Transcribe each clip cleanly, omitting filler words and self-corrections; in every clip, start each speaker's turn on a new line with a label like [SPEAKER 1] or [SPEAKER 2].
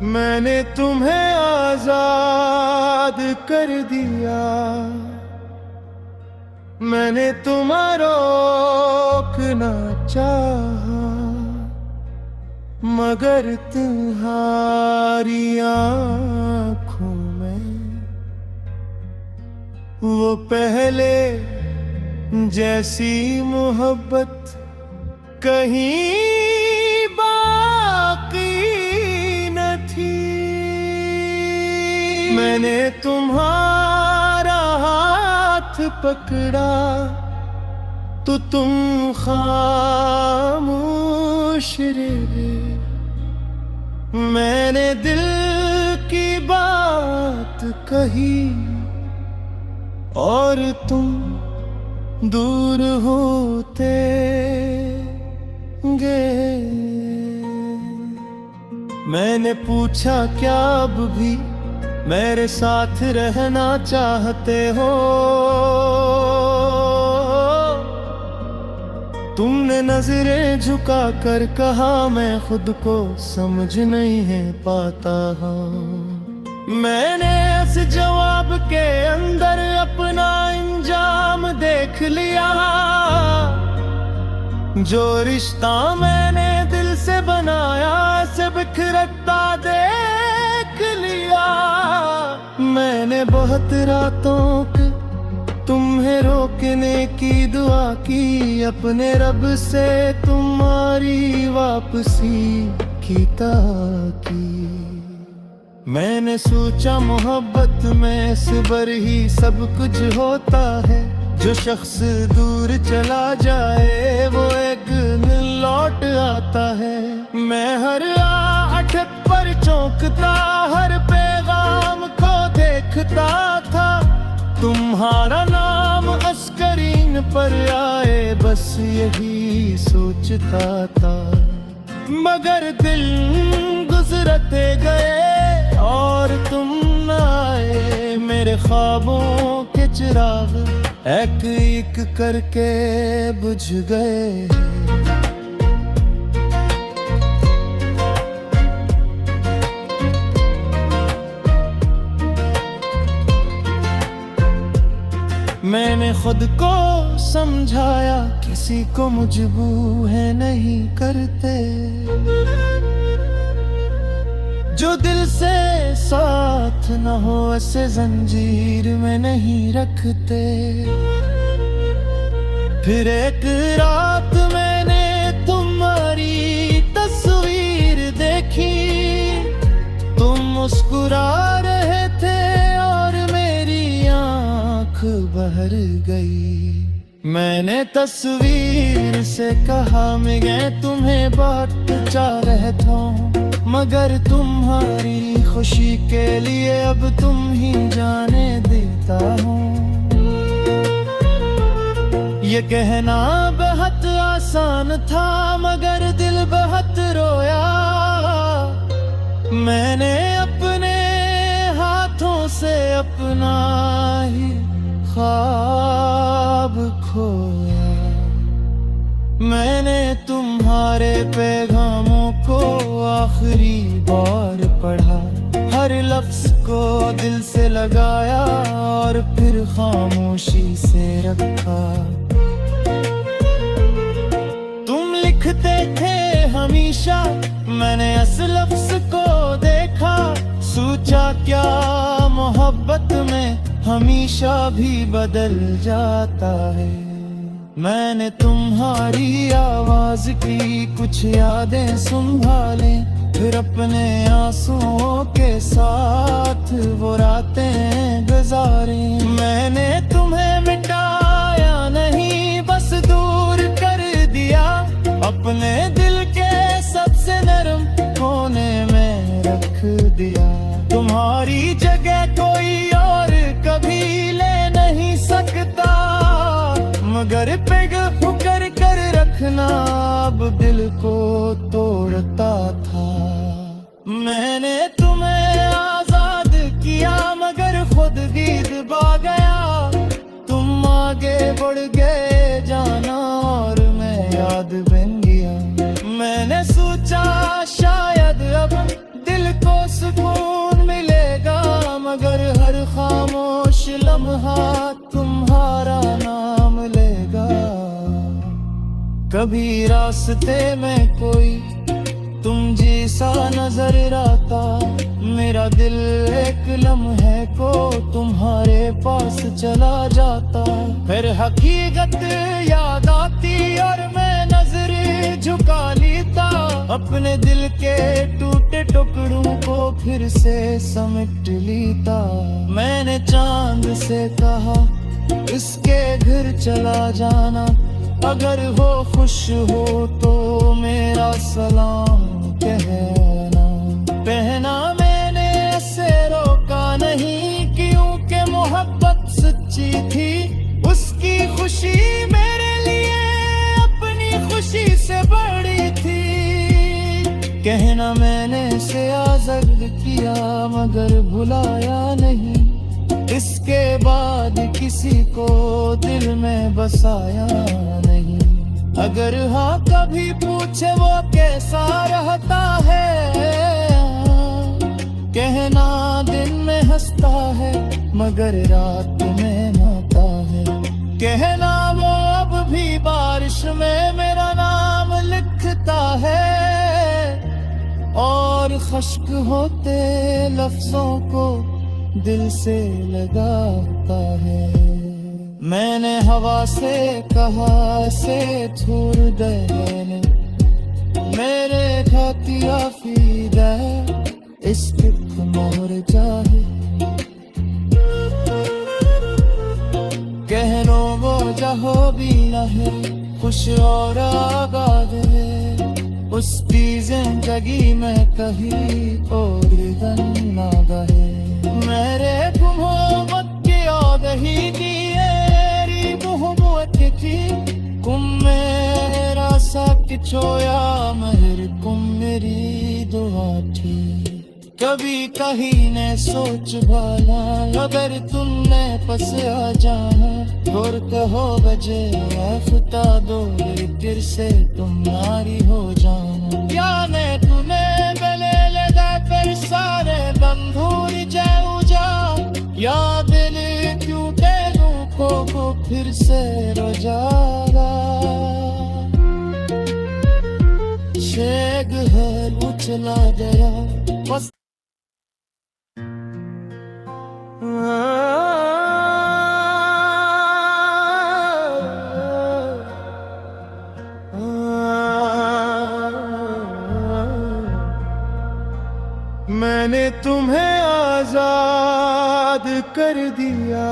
[SPEAKER 1] मैंने तुम्हें आजाद कर दिया, मैंने तुम्हें रोकना चाहा, मगर तुम्हारी आँखों में वो पहले जैसी मोहब्बत कहीं बाकी न थी। मैंने तुम्हारा हाथ पकड़ा तो तुम खामोश रहे, मैंने दिल की बात कही और तुम दूर होते गए। मैंने पूछा क्या अब भी मेरे साथ रहना चाहते हो, तुमने नजरें झुका कर कहा मैं खुद को समझ नहीं है पाता हूँ। मैंने इस जवाब के अंदर अपना इंजाम देख लिया, जो रिश्ता मैंने दिल से बनाया से बिखरता देख लिया। मैंने बहुत रातों के तुम्हें रोकने की दुआ की, अपने रब से तुम्हारी वापसी की ताकी। मैंने सोचा मोहब्बत में सबर ही सब कुछ होता है, जो शख्स दूर चला जाए वो एक दिन लौट आता है। मैं हर आहट पर चौंकता, हर पैगाम को देखता था, तुम्हारा नाम अस्करीन पर आए बस यही सोचता था। मगर दिन गुजरते गए और तुम न आए, मेरे ख्वाबों के चिराग एक एक करके बुझ गए। मैंने खुद को समझाया किसी को मजबूर है नहीं करते, जो दिल से साथ न हो ऐसे जंजीर में नहीं रखते। फिर एक रात मैंने तुम्हारी तस्वीर देखी, तुम मुस्कुरा रहे थे और मेरी आँख बहर गई। मैंने तस्वीर से कहा मैं तुम्हें बहुत चाह रहता हूँ, मगर तुम्हारी खुशी के लिए अब तुम ही जाने देता हूँ। ये कहना बहुत आसान था मगर दिल बहुत रोया, मैंने अपने हाथों से अपना ही ख्वाब खोया। मैंने तुम्हारे पैगामों को आखिरी बार पढ़ा, हर लफ्ज को दिल से लगाया और फिर खामोशी से रखा। तुम लिखते थे हमेशा, मैंने इस लफ्ज को देखा, सोचा क्या मोहब्बत में हमेशा भी बदल जाता है। मैंने तुम्हारी आवाज की कुछ यादें संभाले, फिर अपने आंसुओं के साथ वो रातें गुजारी। मैंने तुम्हें मिटाया नहीं बस दूर कर दिया, अपने दिल के सबसे नरम कोने में रख दिया। तुम्हारी जगह कोई और कभी ले नहीं सकता, मगर पिघल कर रखना अब दिल को तोड़ता था। मैंने तुम्हें आजाद किया मगर खुद भी दबा गया, तुम आगे बढ़ गए जाना और मैं याद बन गया। मैंने सोचा शायद अब दिल को सुकून मिलेगा, मगर हर खामोश लम्हा तुम्हारा नाम लेगा। कभी रास्ते में कोई तुम जैसा नजर आता, मेरा दिल एक लम्हे को तुम्हारे पास चला जाता। फिर हकीकत याद आती और मैं नजर झुका लेता, अपने दिल के टूटे टुकड़ों को फिर से समेट लेता। मैंने चांद से कहा इसके घर चला जाना, अगर वो खुश हो तो मेरा सलाम कहना। पहना मैंने ऐसे रोका नहीं, क्योंकि मोहब्बत सच्ची थी। उसकी खुशी मेरे लिए अपनी खुशी से बड़ी थी। कहना मैंने से आज़ाद किया, मगर भुलाया नहीं। इसके बाद किसी को दिल में बसाया नहीं। अगर हाँ कभी पूछे वो कैसा रहता है, कहना दिन में हंसता है, मगर रात में नहाता है। कहना वो अब भी बारिश में मेरा नाम लिखता है, और खश्क होते लफ्जों को दिल से लगाता है। मैंने हवा से कहा से छोड़ दे, मेरे खातिया फीदा इश्क मोर जाए। कहनो वो जहो भी न है, खुश और आगाद है। उसकी जिंदगी में कहीं और गन ना गए। मेरे मोहब्बत की आदही की मोहब्बत की कुम मेरा साथ छोया, मेरे कुम मेरी दुआ थी। कभी कहीं ने सोच भाला, अगर तुमने पस आ जाना, और कहो बजे फुता दो फिर से तुम नारी हो जाना। क्या ने तुम्हें गले लगा कर सारे बंधुर जाऊ जा, या दिल क्यों को फिर से रोजागा। शेग हर उछला गया बस। मैंने तुम्हें आजाद कर दिया,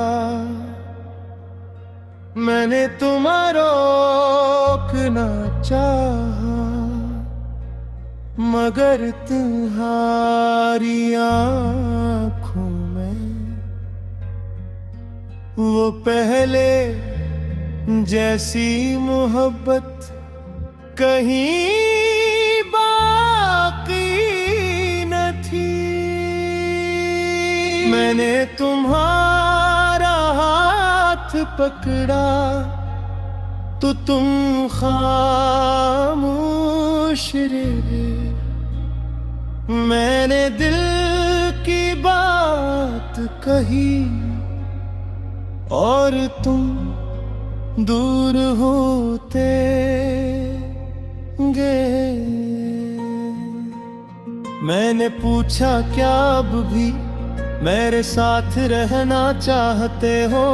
[SPEAKER 1] मैंने तुम्हें रोकना चाहा, मगर तुम्हारी आँखों में वो पहले जैसी मोहब्बत कहीं बाकी न थी। मैंने तुम्हारा हाथ पकड़ा तो तुम खामोश रहे। मैंने दिल की बात कही और तुम दूर होते गए। मैंने पूछा क्या अब भी मेरे साथ रहना चाहते हो।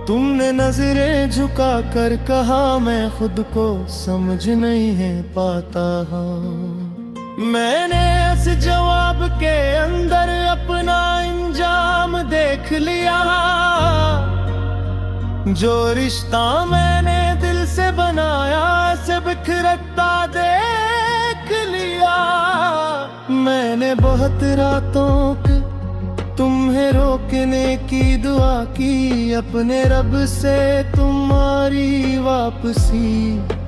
[SPEAKER 1] तुमने नजरें झुका कर कहा मैं खुद को समझ नहीं है पाता हूँ। मैंने इस जवाब के अंदर अपना अंजाम देख लिया। जो रिश्ता मैंने दिल से बनाया से बिखरता देख लिया। मैंने बहुत रातों के तुम्हें रोकने की दुआ की, अपने रब से तुम्हारी वापसी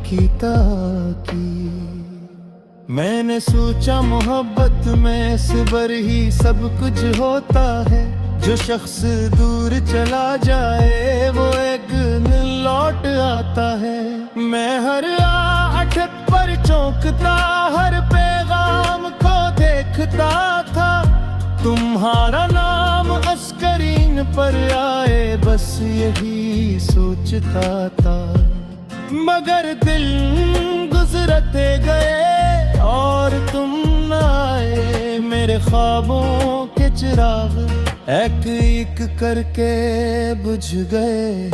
[SPEAKER 1] की ताकी। मैंने सोचा मोहब्बत में सबर ही सब कुछ होता है। जो शख्स दूर चला जाए वो एक दिन लौट आता है। मैं हर आहट पर चौंकता, हर पैगाम को देखता था। तुम्हारा नाम अस्करीन पर आए बस यही सोचता था। मगर दिन गुजरते गए और तुम न आए। मेरे ख्वाबों के चिराग एक एक करके बुझ गए।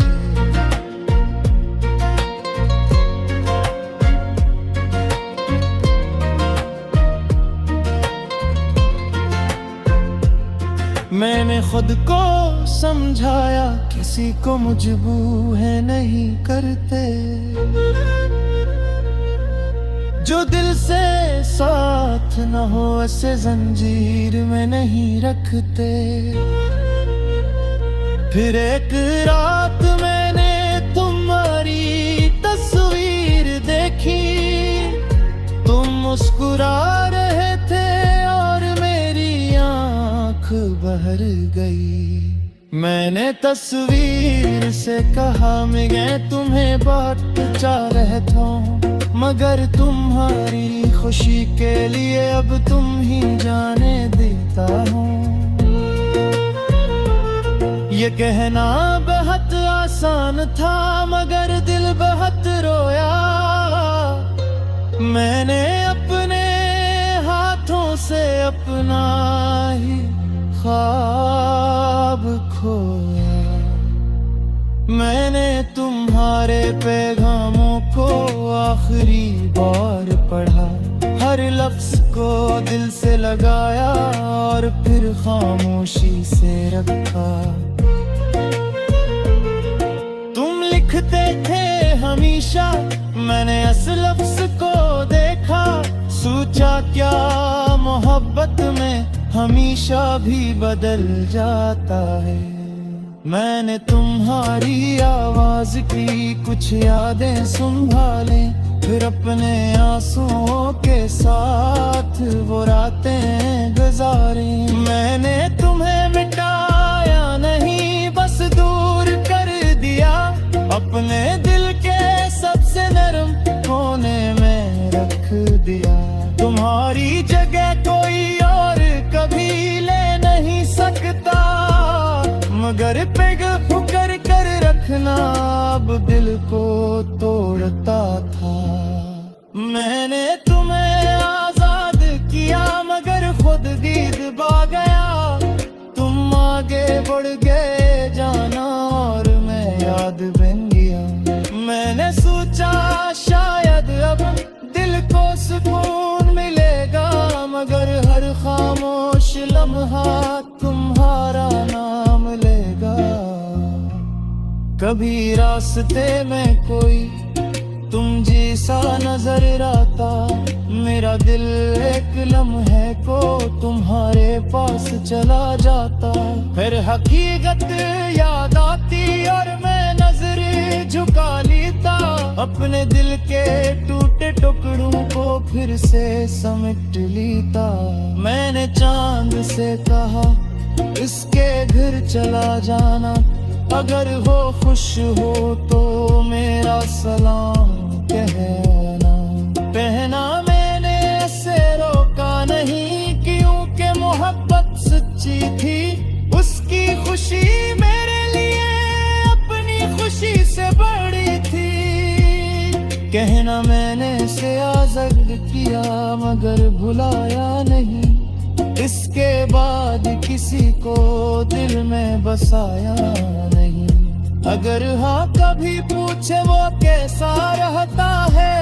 [SPEAKER 1] मैंने खुद को समझाया किसी को मजबूर है नहीं करते। जो दिल से साथ न हो ऐसे जंजीर में नहीं रखते। फिर एक रात मैंने तुम्हारी तस्वीर देखी। तुम मुस्कुरा रहे थे और मेरी आँख बहर गई। मैंने तस्वीर से कहा मैं तुम्हें बहुत चाह रहता हूँ, मगर तुम्हारी खुशी के लिए अब तुम ही जाने देता हूँ। ये कहना बहुत आसान था मगर दिल बहुत रोया। मैंने अपने हाथों से अपना ही ख्वाब खोया। मैंने तुम्हारे पैगामों को आखिरी बार पढ़ा। हर लफ्ज को दिल से लगाया और फिर खामोशी से रखा। तुम लिखते थे हमेशा, मैंने इस लफ्ज को देखा। सोचा क्या मोहब्बत में हमेशा भी बदल जाता है। मैंने तुम्हारी आवाज की कुछ यादें संभाले, फिर अपने आंसुओं के साथ वो रातें गुजारी। मैंने तुम्हें मिटाया नहीं बस दूर कर दिया। अपने दिल के सबसे नरम कोने में रख दिया। तुम्हारी जगह कोई और कभी ले नहीं सकता, मगर पेग फुकर कर रखना अब दिल को तोड़ता था। मैंने तुम्हें आजाद किया मगर खुद गीत बा गया। तुम आगे बढ़ गए जाना और मैं याद बन गया। मैंने सोचा शायद अब दिल को सुकून मिलेगा, मगर हर खामोश लम्हा तुम्हारा नाम लेगा। कभी रास्ते में कोई तुम जैसा नजर आता, मेरा दिल एक लम्हे को तुम्हारे पास चला जाता। फिर हकीकत याद आती और मैं नजर झुका लेता। अपने दिल के टूटे टुकड़ों को फिर से समेट लेता। मैंने चांद से कहा इसके घर चला जाना, अगर वो खुश हो तो मेरा सलाम कहना। कहना मैंने ऐसे रोका नहीं क्योंकि मोहब्बत सच्ची थी। उसकी खुशी मेरे लिए अपनी खुशी से बड़ी थी। कहना मैंने इसे आज़ाद किया मगर भुलाया नहीं। इसके बाद किसी को दिल में बसाया नहीं। अगर हाँ कभी पूछे वो कैसा रहता है,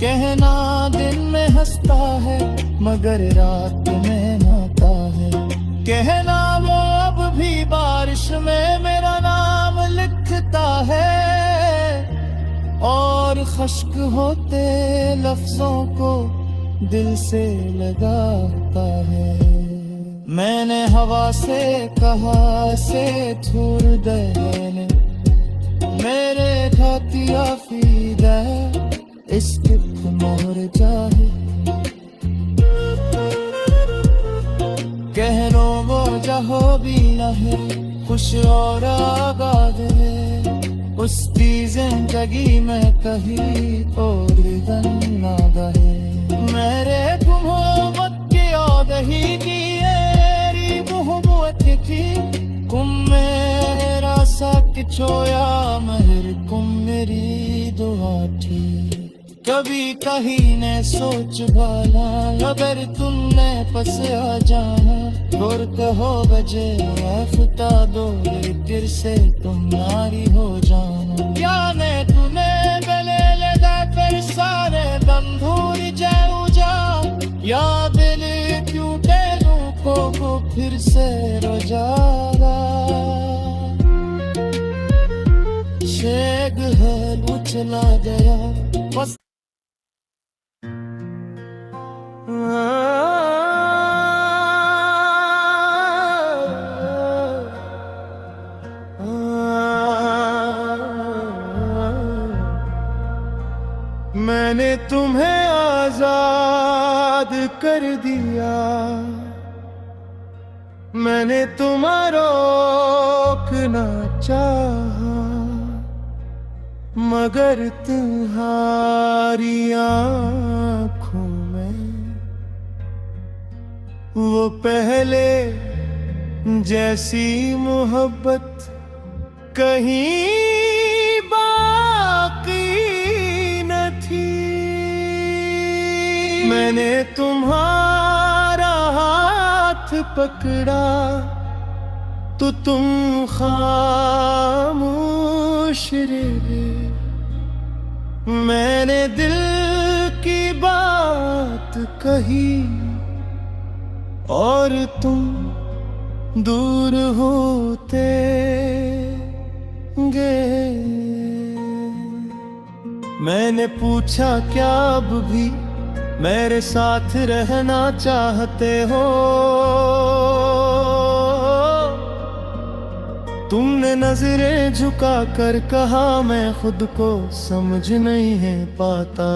[SPEAKER 1] कहना दिन में हंसता है मगर रात में नहाता है। कहना वो अब भी बारिश में मेरा नाम लिखता है और खश्क होते लफ्जों को दिल से लगाता है। मैंने हवा से कहा से छोड़ देने मेरे खातिया फीदा इसके मोहर चाहे। कह लो वो जहो भी न है खुश और आगाज है। उसकी जिंदगी में कहीं और गन्ना गए मेरे मोहब्बत की आदही की एरी मोहब्बत की कुम मेरा साथ छोया महर कुम मेरी दुआ थी कभी कहीं ने सोच भाला अगर तुमने पस आ जाना और कहो बजे फुटा दो तिर से तुम नारी हो जाना क्या ने तुम्हें गले लगा फिर सारे बंधुर जाऊ जा या दिल टूटे रूपों को फिर से रोजागा शेग है उछला गया बस मैंने तुम्हें आजाद कर दिया मैंने तुम्हें रोकना चाहा मगर तुम्हारी आँखों में वो पहले जैसी मोहब्बत कहीं बाकी न थी मैंने तुम्हारा हाथ पकड़ा तो तुम खामोश रहे मैंने दिल की बात कही और तुम दूर होते गए मैंने पूछा क्या अब भी मेरे साथ रहना चाहते हो तुमने नजरें झुका कर कहा मैं खुद को समझ नहीं है पाता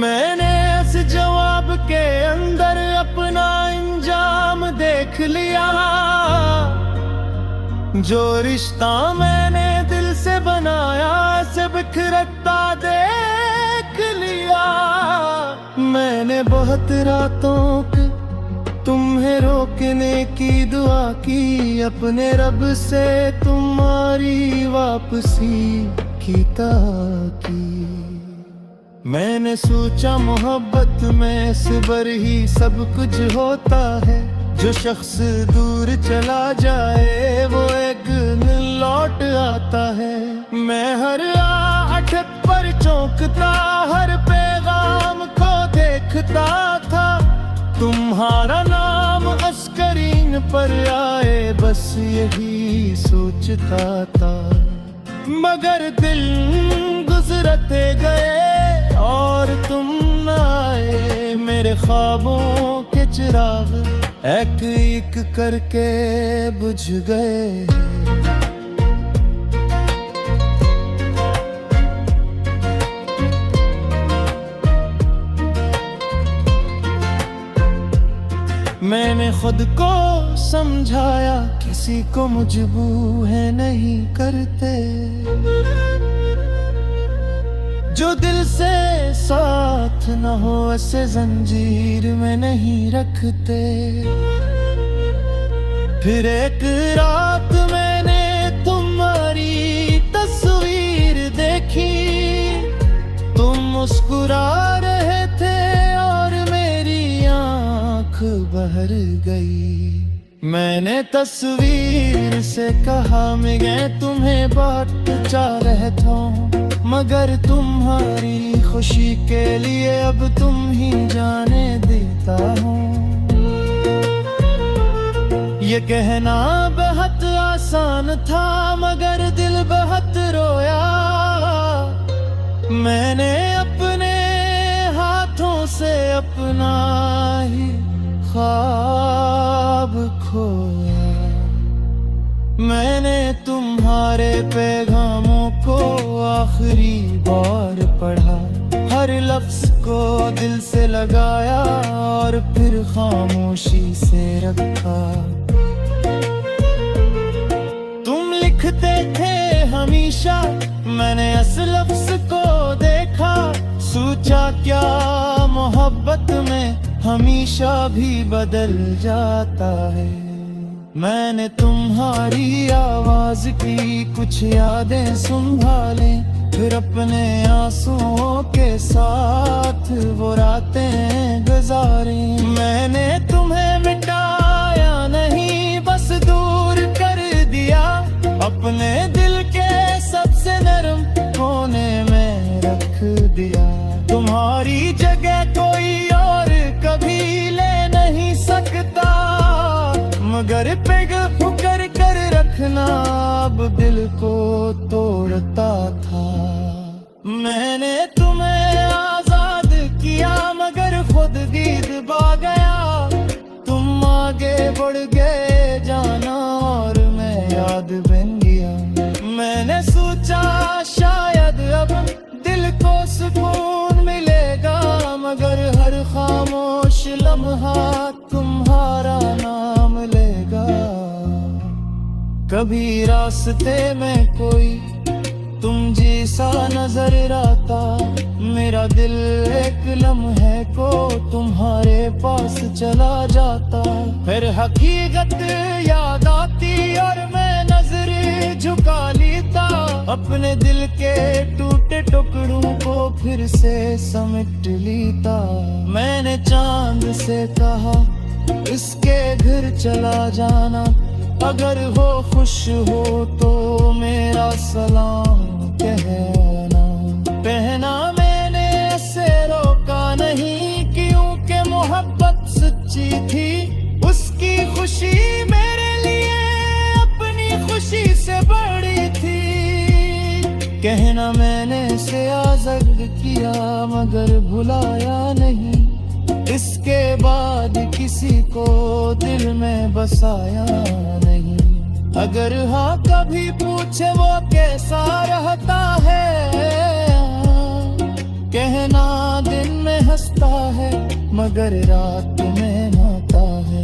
[SPEAKER 1] मैंने इस जवाब के अंदर अपना अंजाम देख लिया जो रिश्ता मैंने दिल से बनाया से बिखरता देख लिया मैंने बहुत रातों के तुम्हें रोकने की दुआ की अपने रब से तुम्हारी वापसी की ताकी मैंने सोचा मोहब्बत में सबर ही सब कुछ होता है जो शख्स दूर चला जाए वो एक दिन लौट आता है मैं हर आठत पर चौंकता हर पैगाम को देखता था तुम्हारा नाम अस्करीन पर आए बस यही सोचता था मगर दिन गुजरते गए और तुम न आए मेरे ख्वाबों के चिराग एक एक करके बुझ गए मैंने खुद को समझाया किसी को मजबूर है नहीं करते जो दिल से साथ न हो ऐसे जंजीर में नहीं रखते फिर एक रात मैंने तुम्हारी तस्वीर देखी तुम मुस्कुरा रहे थे और मेरी आँख बहर गई मैंने तस्वीर से कहा मैं तुम्हें बहुत चाह रहता हूँ मगर तुम्हारी खुशी के लिए अब तुम ही जाने देता हूँ ये कहना बहुत आसान था मगर दिल बहुत रोया मैंने अपने हाथों से अपना ही ख्वाब खोया मैंने तुम्हारे पैगामों को आखिरी बार पढ़ा हर लफ्ज को दिल से लगाया और फिर खामोशी से रखा तुम लिख लिखते थे हमेशा, मैंने असल लफ्ज़ को देखा, सोचा क्या मोहब्बत में हमेशा भी बदल जाता है। मैंने तुम्हारी आवाज की कुछ यादें संभालें, फिर अपने आंसुओं के साथ वो रातें गुजारी। मैंने तुम्हें मिटाया नहीं, बस दूर कर दिया, अपने दिल के सबसे नरम कोने में रख दिया। तुम्हारी जगह कोई और कभी ले नहीं सकता, मगर पिघल कर रखना अब दिल को तोड़ता था। मैंने तुम्हें आजाद किया मगर खुद दीद बा गया, तुम आगे बढ़ गए जाना और मैं याद बन गया। मैंने सोचा शायद अब दिल को सुकून मिलेगा, मगर हर खामोश लम्हा तुम्हारा नाम लेगा। कभी रास्ते में कोई तुम जैसा नजर आता, मेरा दिल एक लम्हे को तुम्हारे पास चला जाता। फिर हकीकत याद आती और मैं नजर झुका लेता, अपने दिल के टूटे टुकड़ों को फिर से समेट लेता। मैंने चांद से कहा इसके घर चला जाना, अगर वो खुश हो तो मेरा सलाम कहना। कहना मैंने ऐसे रोका नहीं, क्योंकि मोहब्बत सच्ची थी, उसकी खुशी मेरे लिए अपनी खुशी से बड़ी थी। कहना मैंने इसे आज़ाद किया मगर भुलाया नहीं, इसके बाद किसी को दिल में बसाया नहीं। अगर हाँ कभी पूछे वो कैसा रहता है, कहना दिन में हंसता है मगर रात में नहाता है।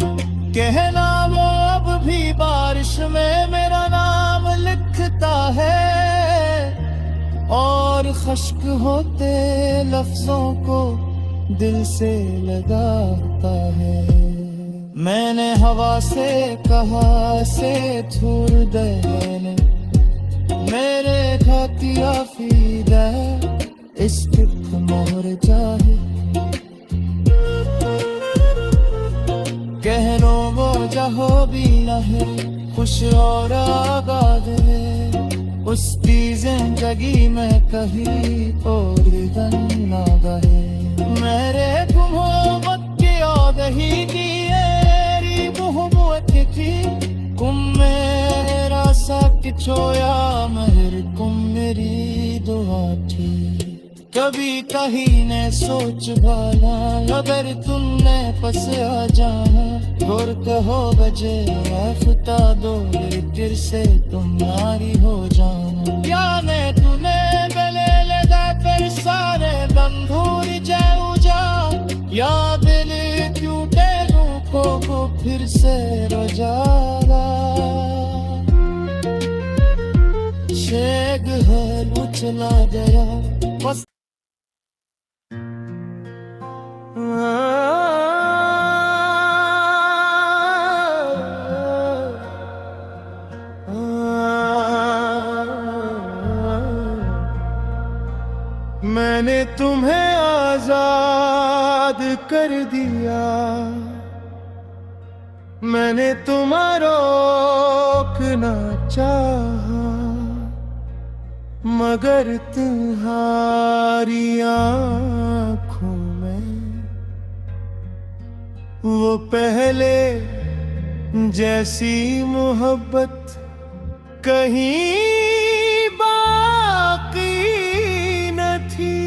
[SPEAKER 1] कहना वो अब भी बारिश में मेरा नाम लिखता है, और खश्क होते लफ्जों को दिल से लगाता है। मैंने हवा से कहा से थूर देने, मेरे खातिया फीदा इश्क मोहर चाहे। कहनो वो जहो भी न है, खुश और आबाद है, उसकी जिंदगी में कहीं और गन ना गए। मेरे मोहब्बत की आदही की कुम मेरा साथ छोया महर कुम मेरी दुआ थी। कभी कहीं ने सोच भाला अगर तुमने पस आ जाना, और कहो बजे आफता दो फिर से तुम नारी हो जाना। याने तूने बेले लगा फिर सारे बंधुर जाऊ जा, या दिल क्यों को फिर से रोजारा। शेग हल उछला गया बस। मैंने तुम्हें आजाद कर दिया, मैंने तुम्हें रोकना चाहा, मगर तुम्हारी आँखों में वो पहले जैसी मोहब्बत कहीं बाकी न थी।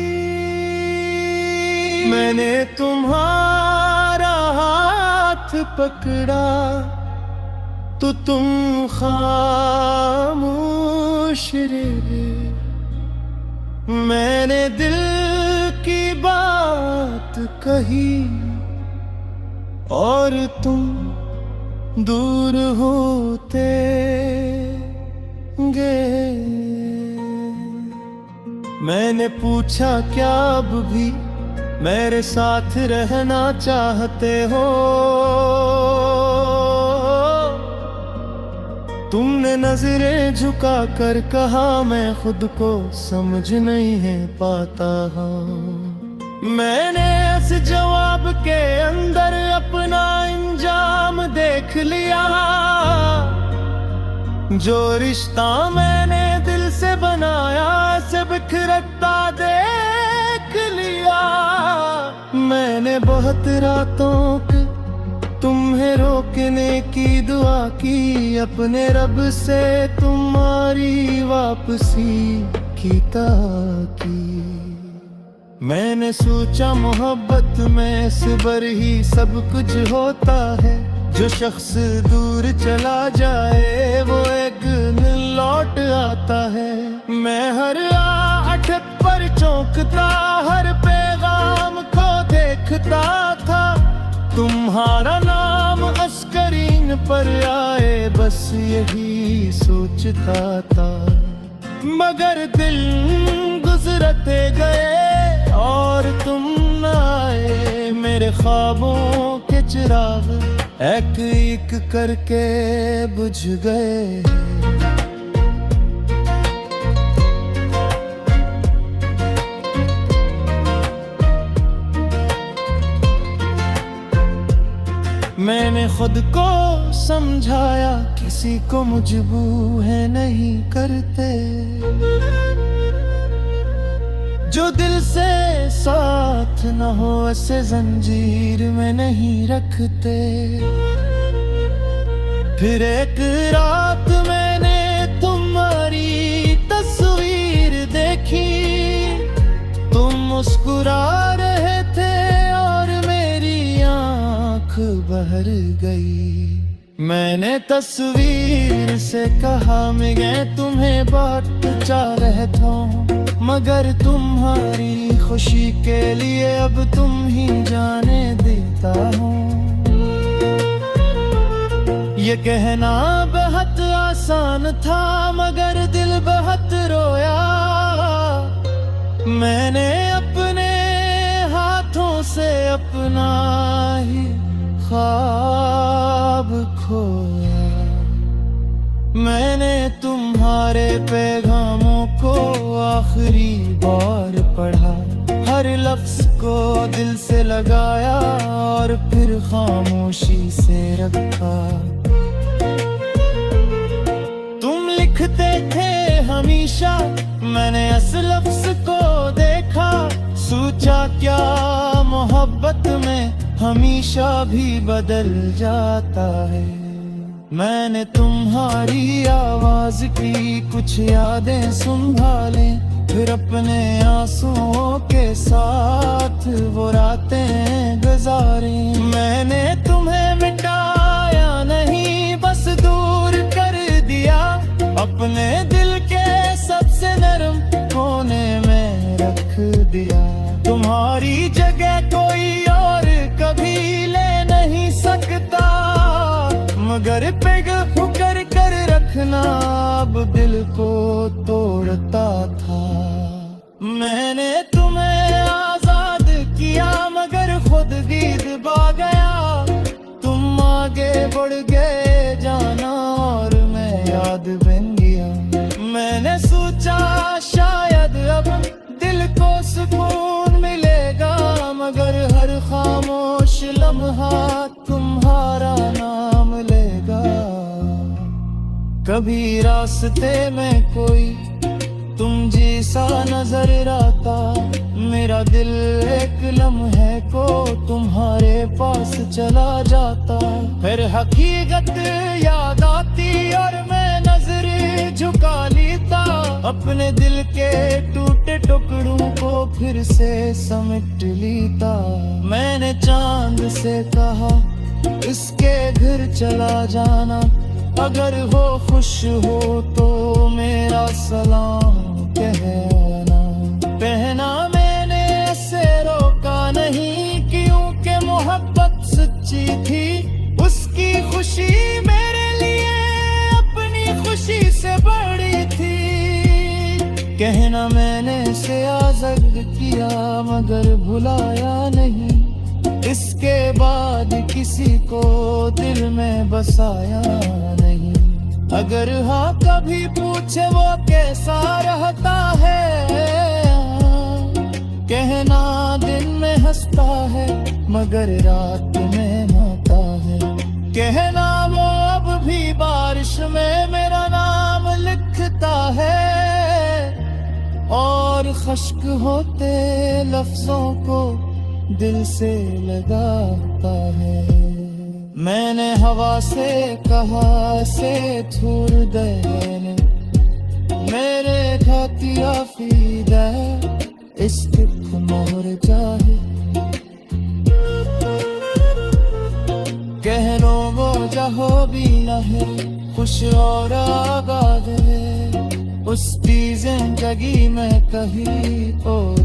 [SPEAKER 1] मैंने तुम्हारा हाथ पकड़ा तो तुम खामोश रहे। मैंने दिल की बात कही और तुम दूर होते मैंने पूछा क्या अब भी मेरे साथ रहना चाहते हो? तुमने नजरें झुका कर कहा मैं खुद को समझ नहीं है पाता हूँ। मैंने इस जवाब के अंदर अपना इंजाम देख लिया। जो रिश्ता मैंने दिल से बनाया से बिखरता देख लिया। मैंने बहुत रातों के तुम्हें रोकने की दुआ की, अपने रब से तुम्हारी वापसी की ताकी। मैंने सोचा मोहब्बत में सबर ही सब कुछ होता है। जो शख्स दूर चला जाए वो एक दिन लौट आता है। मैं हर आठत पर चौंकता, हर पैगाम को देखता था। तुम्हारा नाम अस्करीन पर आए बस यही सोचता था। मगर दिन गुजरते गए और तुम न आए। मेरे ख्वाबों के चिराग एक एक करके बुझ गए। मैंने खुद को समझाया किसी को मजबूर है नहीं करते। जो दिल से साथ न हो ऐसे जंजीर में नहीं रखते। फिर एक रात मैंने तुम्हारी तस्वीर देखी। तुम मुस्कुरा रहे थे और मेरी आँख बहर गई। मैंने तस्वीर से कहा मैं तुम्हें बहुत चाह रहता हूँ, मगर तुम्हारी खुशी के लिए अब तुम ही जाने देता हूँ। ये कहना बहुत आसान था मगर दिल बहुत रोया। मैंने अपने हाथों से अपना ही ख्वाब खोया। मैंने तुम्हारे पैगामों को आखिरी बार पढ़ा। हर लफ्ज को दिल से लगाया और फिर खामोशी से रखा। तुम लिखते थे हमेशा, मैंने इस लफ्ज को देखा। सोचा क्या मोहब्बत में हमेशा भी बदल जाता है। मैंने तुम्हारी आवाज की कुछ यादें संभाले, फिर अपने आंसुओं के साथ वो रातें गुजारी। मैंने तुम्हें मिटाया नहीं बस दूर कर दिया। अपने दिल के सबसे नरम कोने में रख दिया। तुम्हारी जगह कोई और कभी ले नहीं सकता, मगर पिघल कर रखना अब दिल को तोड़ता था। मैंने तुम्हें आजाद किया मगर खुद भी दबा गया। तुम आगे बढ़ गए जाना और मैं याद बन गया। मैंने सोचा शायद अब दिल को सुकून मिलेगा, मगर हर खामोश लम्हा तुम्हारा नाम लेगा। कभी रास्ते में कोई तुम जैसा नजर आता, मेरा दिल एक लम्हे को तुम्हारे पास चला जाता। फिर हकीकत याद आती और मैं नजर झुका लेता। अपने दिल के टूटे टुकड़ों को फिर से समेट लेता। मैंने चांद से कहा इसके घर चला जाना, अगर वो खुश हो तो मेरा सलाम कहना। कहना मैंने ऐसे रोका नहीं क्योंकि मोहब्बत सच्ची थी। उसकी खुशी मेरे लिए अपनी खुशी से बड़ी किया मगर भुलाया नहीं, इसके बाद किसी को दिल में बसाया नहीं। अगर हाँ कभी पूछे वो कैसा रहता है, कहना दिन में हंसता है मगर रात में रोता है। कहना वो अब भी बारिश में मेरा नाम लिखता है, और खश्क होते लफ्जों को दिल से लगाता है। मैंने हवा से कहा से थूर देने मेरे खातिया फीदा इश्क मोर जाए। कहनो वो जहो भी न है खुश और आबाद है, उसकी जिंदगी में कहीं और